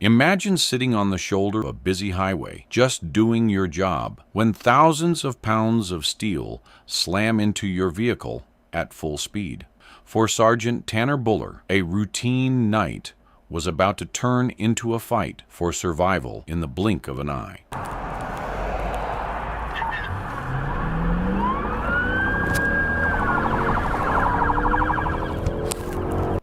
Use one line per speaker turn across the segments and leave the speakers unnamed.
Imagine sitting on the shoulder of a busy highway, just doing your job, when thousands of pounds of steel slam into your vehicle at full speed. For Sergeant Tanner Buller, a routine night was about to turn into a fight for survival in the blink of an eye.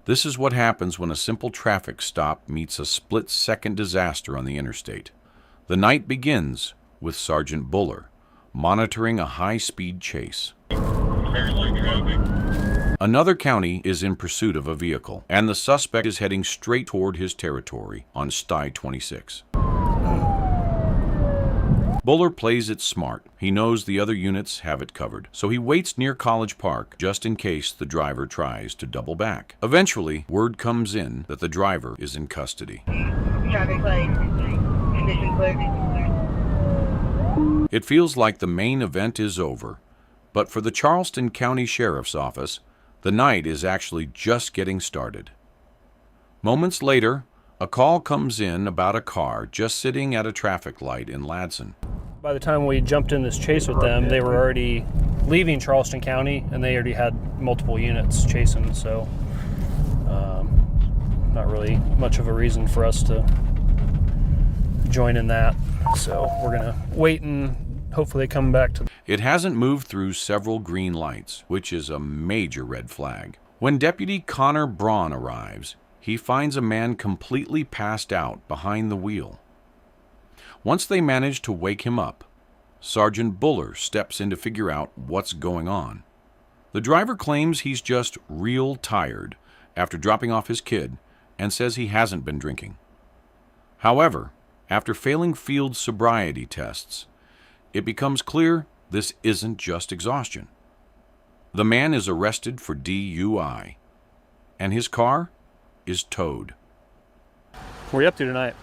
This is what happens when a simple traffic stop meets a split-second disaster on the interstate. The night begins with Sergeant Buller monitoring a high-speed chase. Another county is in pursuit of a vehicle, and the suspect is heading straight toward his territory on Sty 26. Buller plays it smart. He knows the other units have it covered, so he waits near College Park just in case the driver tries to double back. Eventually, word comes in that the driver is in custody.
Traffic light. Condition clear.
It feels like the main event is over, but for the Charleston County Sheriff's Office, the night is actually just getting started. Moments later, a call comes in about a car just sitting at a traffic light in Ladson.
By the time we jumped in this chase with them, they were already leaving Charleston County, and they already had multiple units chasing, so not really much of a reason for us to join in that. So we're going to wait and hopefully they come back to...
It hasn't moved through several green lights, which is a major red flag. When Deputy Connor Braun arrives, he finds a man completely passed out behind the wheel. Once they manage to wake him up, Sergeant Buller steps in to figure out what's going on. The driver claims he's just real tired after dropping off his kid and says he hasn't been drinking. However, after failing field sobriety tests, it becomes clear this isn't just exhaustion. The man is arrested for DUI, and his car is towed.
What were you up to tonight?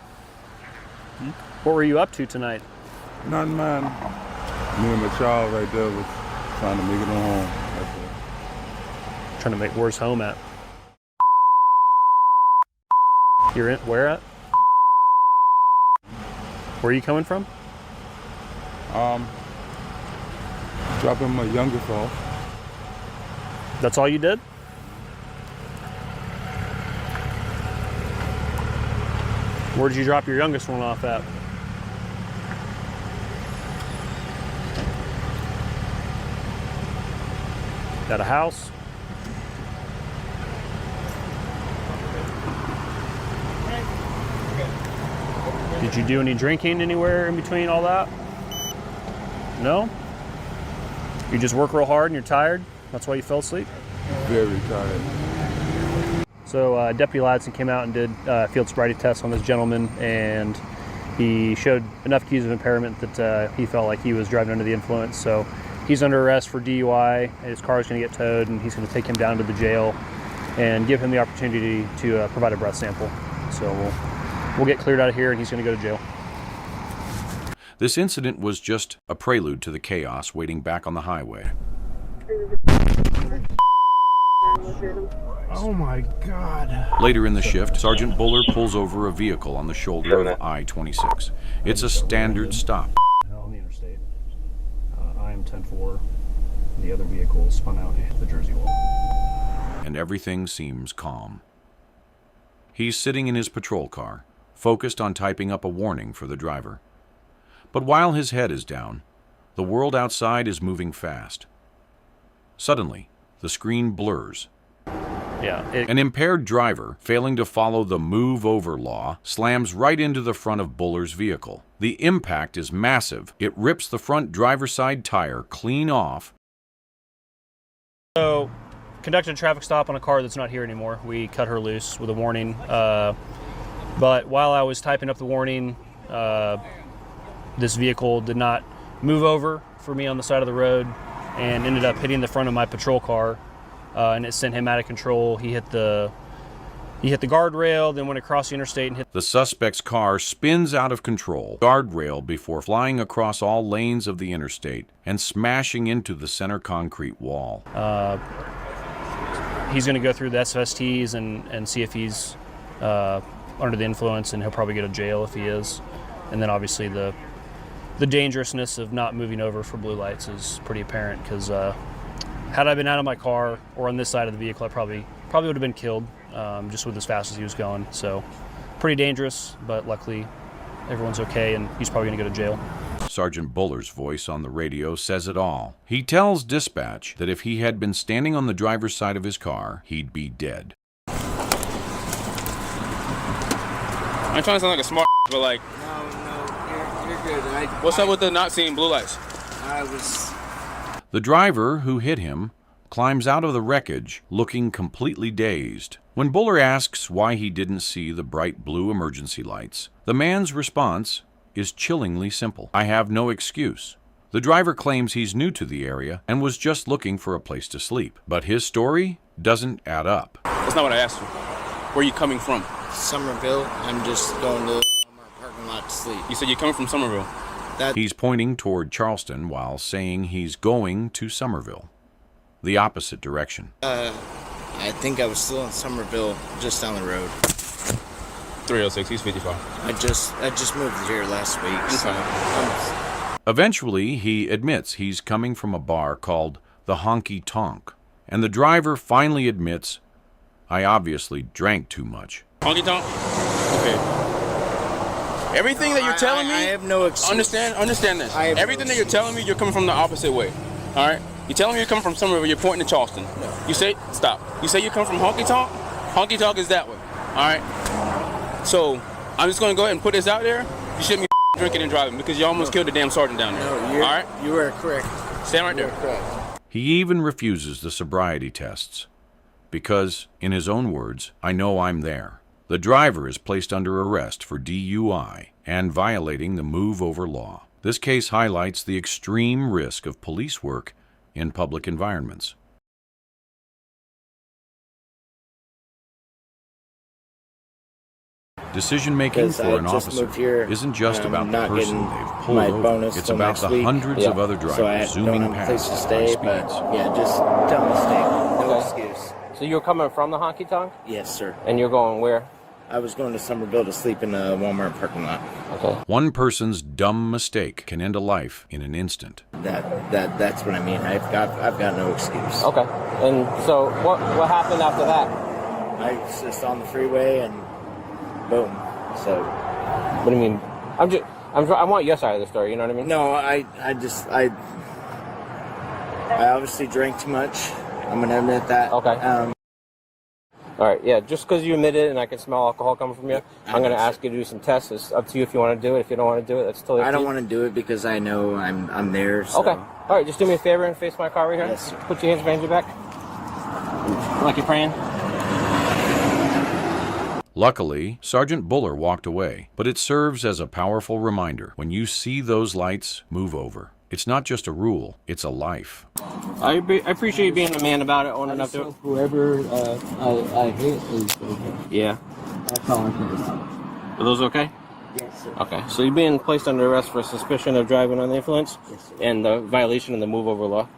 What were you up to tonight?
Nothing, man. Me and my child right there was trying to make it on home. That's it.
Trying to make where's home at? You're in where at? Where are you coming from?
Dropping my youngest off.
That's all you did? Where did you drop your youngest one off at? At a house? Did you do any drinking anywhere in between all that? No? You just work real hard and you're tired? That's why you fell asleep?
Very tired.
So Deputy Ladson came out and did field sobriety tests on this gentleman, and he showed enough keys of impairment that he felt like he was driving under the influence. So he's under arrest for DUI, and his car is going to get towed, and he's going to take him down to the jail and give him the opportunity to provide a breath sample. So we'll get cleared out of here, and he's going to go to jail.
This incident was just a prelude to the chaos waiting back on the highway.
Oh my God.
Later in the shift, Sergeant Buller pulls over a vehicle on the shoulder of I-26. It's a standard stop.
On the interstate, IM 10-4, the other vehicle spun out into the Jersey wall.
And everything seems calm. He's sitting in his patrol car, focused on typing up a warning for the driver. But while his head is down, the world outside is moving fast. Suddenly, the screen blurs. An impaired driver, failing to follow the move-over law, slams right into the front of Buller's vehicle. The impact is massive. It rips the front driver's side tire clean off.
So, conducted a traffic stop on a car that's not here anymore. We cut her loose with a warning. But while I was typing up the warning, this vehicle did not move over for me on the side of the road and ended up hitting the front of my patrol car, and it sent him out of control. He hit the guardrail, then went across the interstate and hit...
The suspect's car spins out of control, guardrail before flying across all lanes of the interstate and smashing into the center concrete wall.
He's going to go through the SFSTs and see if he's under the influence, and he'll probably go to jail if he is. And then obviously the dangerousness of not moving over for blue lights is pretty apparent, because had I been out of my car or on this side of the vehicle, I probably would have been killed, just with as fast as he was going. So pretty dangerous, but luckily everyone's okay, and he's probably going to go to jail.
Sergeant Buller's voice on the radio says it all. He tells dispatch that if he had been standing on the driver's side of his car, he'd be dead.
I'm trying to sound like a smart, but like...
No, you're good.
What's up with the not seeing blue lights?
The driver who hit him climbs out of the wreckage looking completely dazed. When Buller asks why he didn't see the bright blue emergency lights, the man's response is chillingly simple. I have no excuse. The driver claims he's new to the area and was just looking for a place to sleep. But his story doesn't add up.
That's not what I asked you. Where are you coming from?
Somerville. I'm just going to the Walmart parking lot to sleep.
You said you're coming from Somerville.
He's pointing toward Charleston while saying he's going to Somerville, the opposite direction.
I think I was still in Somerville, just down the road.
306, he's 55.
I just moved here last week, so...
Eventually, he admits he's coming from a bar called the Honky Tonk, and the driver finally admits, I obviously drank too much.
Honky Tonk? Okay. Everything that you're telling me...
I have no excuse.
Understand this. Everything that you're telling me, you're coming from the opposite way. All right? You're telling me you're coming from Somerville, you're pointing to Charleston.
No.
You say... Stop. You say you come from Honky Tonk? Honky Tonk is that way. All right? So, I'm just going to go ahead and put this out there. You shouldn't be drinking and driving because you almost killed the damn sergeant down there.
No,
all right?
You are correct.
Stand right there.
Correct.
He even refuses the sobriety tests because, in his own words, I know I'm there. The driver is placed under arrest for DUI and violating the move-over law. This case highlights the extreme risk of police work in public environments. Decision-making for an officer isn't just about the person they've pulled over. It's about the hundreds of other drivers zooming past at high speeds.
Yeah, just dumb mistake. No excuse.
So you're coming from the Honky Tonk?
Yes, sir.
And you're going where?
I was going to Somerville to sleep in a Walmart parking lot.
Okay.
One person's dumb mistake can end a life in an instant.
That's what I mean. I've got no excuse.
Okay. And so what happened after that?
I was just on the freeway and boom. So.
What do you mean? I want your side of the story. You know what I mean?
No, I obviously drank too much. I'm gonna admit that.
Okay. All right, yeah, just because you admit it and I can smell alcohol coming from you, I'm going to ask you to do some tests. It's up to you if you want to do it. If you don't want to do it, that's totally up to you.
I don't want to do it because I know I'm there. So.
Okay. All right, just do me a favor and face my car right here.
Yes, sir.
Put your hands behind your back. Like you're praying.
Luckily, Sergeant Buller walked away, but it serves as a powerful reminder. When you see those lights, move over. It's not just a rule, it's a life.
I appreciate you being a man about it, owning up to it.
Whoever I hit is okay.
Yeah.
That's all I can do.
Are those okay?
Yes, sir.
Okay, so you're being placed under arrest for suspicion of driving under the influence
Yes, sir.
and the violation of the move over law.